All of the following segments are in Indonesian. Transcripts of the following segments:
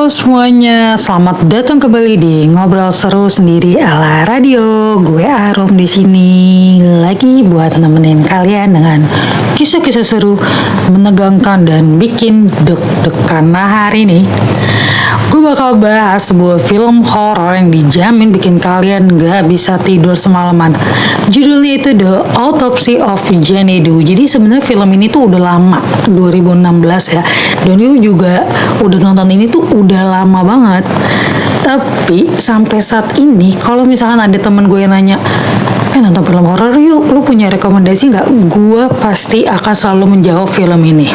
semuanya, selamat datang kembali di Ngobrol Seru Sendiri ala Radio. Gue Arum di sini lagi buat nemenin kalian dengan kisah-kisah seru, menegangkan dan bikin deg-degan. Nah, hari ini gue bakal bahas sebuah film horor yang dijamin bikin kalian gak bisa tidur semalaman. Judulnya itu The Autopsy of Jane Doe. Jadi sebenarnya film ini tuh udah lama, 2016 ya. Dan gue juga udah nonton ini tuh udah lama banget. Tapi sampai saat ini kalau misalkan ada temen gue yang nanya, nonton film horor yuk, lu punya rekomendasi nggak? Gue pasti akan selalu menjawab film ini.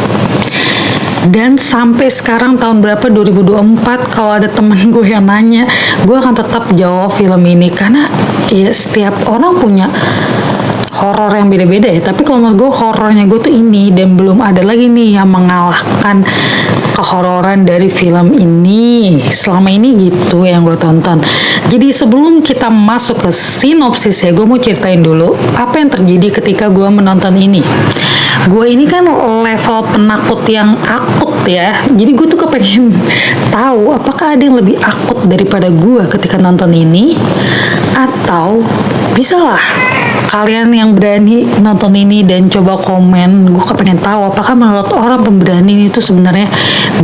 Dan sampai sekarang tahun berapa, 2024, kalau ada temen gue yang nanya, gue akan tetap jawab film ini. Karena ya setiap orang punya horor yang beda-beda ya. Tapi kalau menurut gue horornya gue tuh ini, dan belum ada lagi nih yang mengalahkan kehororan dari film ini selama ini gitu yang gue tonton. Jadi sebelum kita masuk ke sinopsis ya, gue mau ceritain dulu apa yang terjadi ketika gue menonton ini. Gue ini kan level penakut yang akut ya, jadi gue tuh kepengen tahu apakah ada yang lebih akut daripada gue ketika nonton ini, atau bisalah kalian yang berani nonton ini dan coba komen. Gue kepengen tahu apakah menurut orang pemberani ini tuh sebenarnya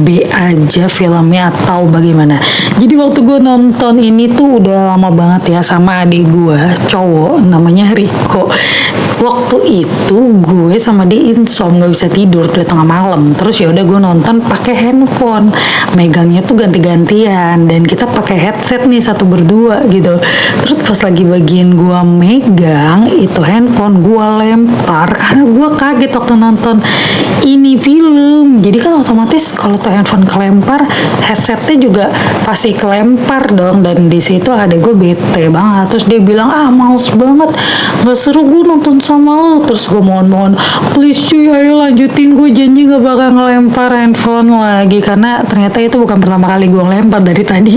B aja filmnya atau bagaimana. Jadi waktu gue nonton ini tuh udah lama banget ya sama adik gue cowok namanya Riko. Waktu itu gue sama dia insom, nggak bisa tidur udah tengah malam. Terus ya udah gue nonton pakai handphone, megangnya tuh ganti-gantian, dan kita pakai headset nih satu berdua gitu. Terus pas lagi bagian gue megang itu handphone, gue lempar karena gue kaget waktu nonton ini film. Jadi kan otomatis kalau tuh handphone kelempar, headsetnya juga pasti kelempar dong. Dan di situ ada gue bete banget. Terus dia bilang, males banget, nggak seru gue nonton sama lo. Terus gue mohon-mohon, please cuy, ayo lanjutin, gue janji gak bakal ngelempar handphone lagi. Karena ternyata itu bukan pertama kali gue ngelempar dari tadi.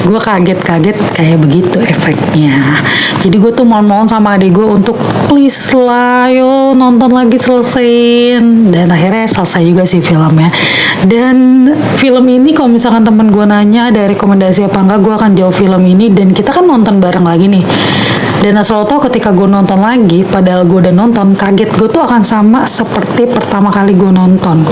Gue kaget-kaget kayak begitu efeknya. Jadi gue tuh mohon-mohon sama adik gue untuk please lah, ayo nonton lagi, selesaiin. Dan akhirnya selesai juga sih filmnya. Dan film ini kalau misalkan temen gue nanya ada rekomendasi apa enggak, gue akan jawab film ini. Dan kita kan nonton bareng lagi nih. Dan asal lo tau, ketika gue nonton lagi, padahal gue udah nonton, kaget gue tuh akan sama seperti pertama kali gue nonton.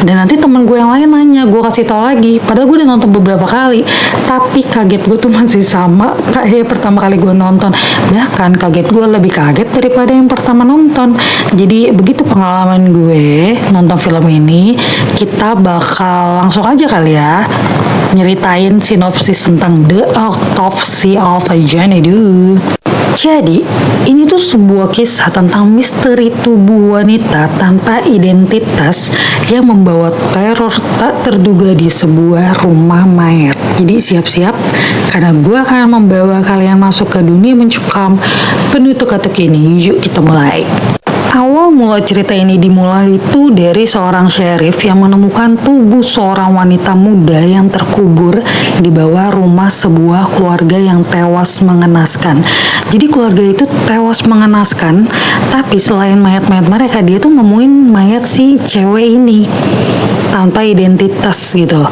Dan nanti temen gue yang lain nanya, gue kasih tau lagi, padahal gue udah nonton beberapa kali, tapi kaget gue tuh masih sama kayak pertama kali gue nonton. Bahkan kaget gue lebih kaget daripada yang pertama nonton. Jadi begitu pengalaman gue nonton film ini. Kita bakal langsung aja kali ya nyeritain sinopsis tentang The Autopsy of Jane Doe. Jadi, ini tuh sebuah kisah tentang misteri tubuh wanita tanpa identitas yang membawa teror tak terduga di sebuah rumah mayat. Jadi siap-siap, karena gue akan membawa kalian masuk ke dunia mencekam penuh teka-teki ini. Yuk kita mulai. Awal mula cerita ini dimulai itu dari seorang sheriff yang menemukan tubuh seorang wanita muda yang terkubur di bawah rumah sebuah keluarga yang tewas mengenaskan. Jadi keluarga itu tewas mengenaskan, tapi selain mayat-mayat mereka, dia tuh nemuin mayat si cewek ini tanpa identitas gitu.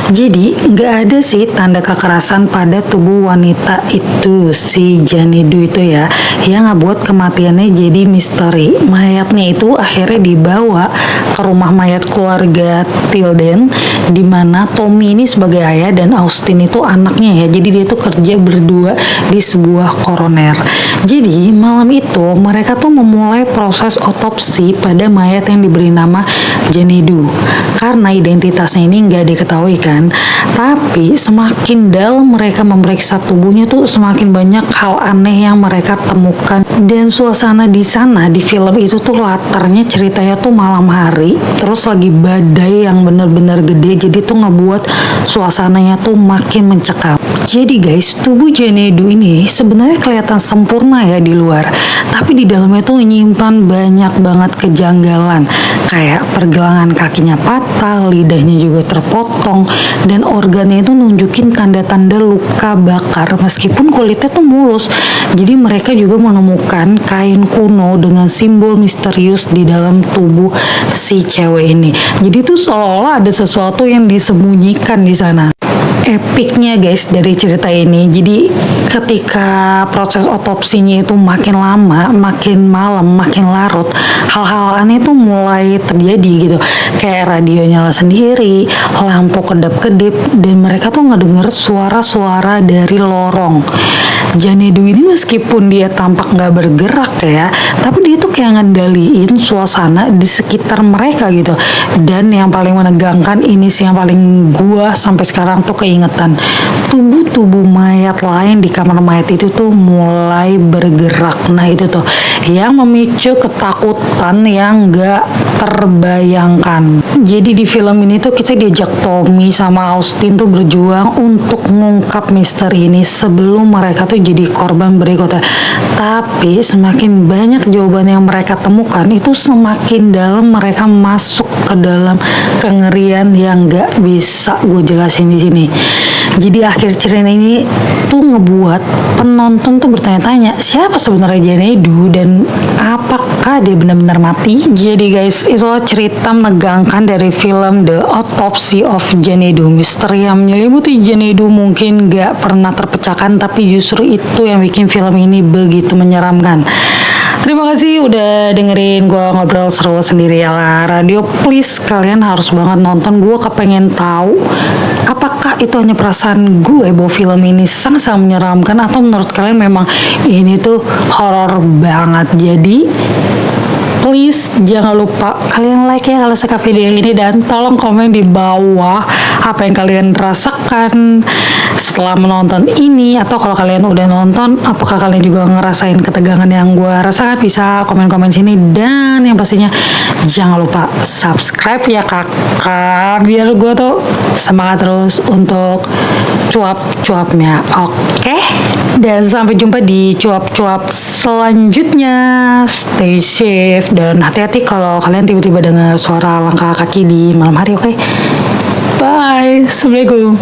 Jadi nggak ada sih tanda kekerasan pada tubuh wanita itu, si Jane Doe itu ya, yang ngebuat kematiannya jadi misteri. Mayatnya itu akhirnya dibawa ke rumah mayat keluarga Tilden, di mana Tommy ini sebagai ayah dan Austin itu anaknya ya. Jadi dia tuh kerja berdua di sebuah koroner. Jadi malam itu mereka tuh memulai proses otopsi pada mayat yang diberi nama Jane Doe. Karena identitasnya ini nggak diketahui kan, tapi semakin dalam mereka memeriksa tubuhnya tuh semakin banyak hal aneh yang mereka temukan. Dan suasana di sana di film itu tuh latarnya ceritanya tuh malam hari, terus lagi badai yang benar-benar gede, jadi tuh ngebuat suasananya tuh makin mencekam. Jadi guys, tubuh Jane Doe ini sebenarnya kelihatan sempurna ya di luar, tapi di dalamnya tuh menyimpan banyak banget kejanggalan, kayak pergelangan kakinya patah, lidahnya juga terpotong, dan organnya itu nunjukin tanda-tanda luka bakar meskipun kulitnya tuh mulus. Jadi mereka juga menemukan kain kuno dengan simbol simbol misterius di dalam tubuh si cewek ini. Jadi tuh seolah-olah ada sesuatu yang disembunyikan di sana. Epicnya guys dari cerita ini, jadi ketika proses otopsinya itu makin lama, makin malam, makin larut, hal-hal aneh itu mulai terjadi gitu, kayak radio nyala sendiri, lampu kedap-kedip, dan mereka tuh ngedenger suara-suara dari lorong. Janedo ini meskipun dia tampak nggak bergerak ya, tapi dia tuh kayak ngendaliin suasana di sekitar mereka gitu. Dan yang paling menegangkan ini sih yang paling gua sampai sekarang tuh keingetan, tubuh-tubuh mayat lain di kamar mayat itu tuh mulai bergerak. Nah itu tuh yang memicu ketakutan yang gak terbayangkan. Jadi di film ini tuh kita diajak Tommy sama Austin tuh berjuang untuk mengungkap misteri ini sebelum mereka tuh jadi korban berikutnya. Tapi semakin banyak jawaban yang mereka temukan, itu semakin dalam mereka masuk ke dalam kengerian yang gak bisa gue jelasin di sini. Jadi akhir cerita ini tuh ngebuat penonton tuh bertanya-tanya, siapa sebenarnya Janedo dan apakah dia benar-benar mati? Jadi guys, itulah cerita menegangkan dari film The Autopsy of Janedo. Misteri yang menyelimuti Janedo mungkin gak pernah terpecahkan, tapi justru itu yang bikin film ini begitu menyeramkan. Terima kasih udah dengerin gue ngobrol seru sendiri ala radio. Please kalian harus banget nonton. Gue kepengen tahu apakah itu hanya perasaan gue bahwa film ini sangat-sangat menyeramkan, atau menurut kalian memang ini tuh horor banget. Jadi please jangan lupa kalian like ya kalau suka video ini, dan tolong komen di bawah apa yang kalian rasakan setelah menonton ini, atau kalau kalian udah nonton apakah kalian juga ngerasain ketegangan yang gue rasakan. Bisa komen-komen sini, dan yang pastinya jangan lupa subscribe ya kakak, biar gue tuh semangat terus untuk cuap-cuapnya. Oke? Dan sampai jumpa di cuap-cuap selanjutnya. Stay safe dan hati-hati kalau kalian tiba-tiba dengar suara langkah kaki di malam hari. Oke? Bye. Assalamualaikum.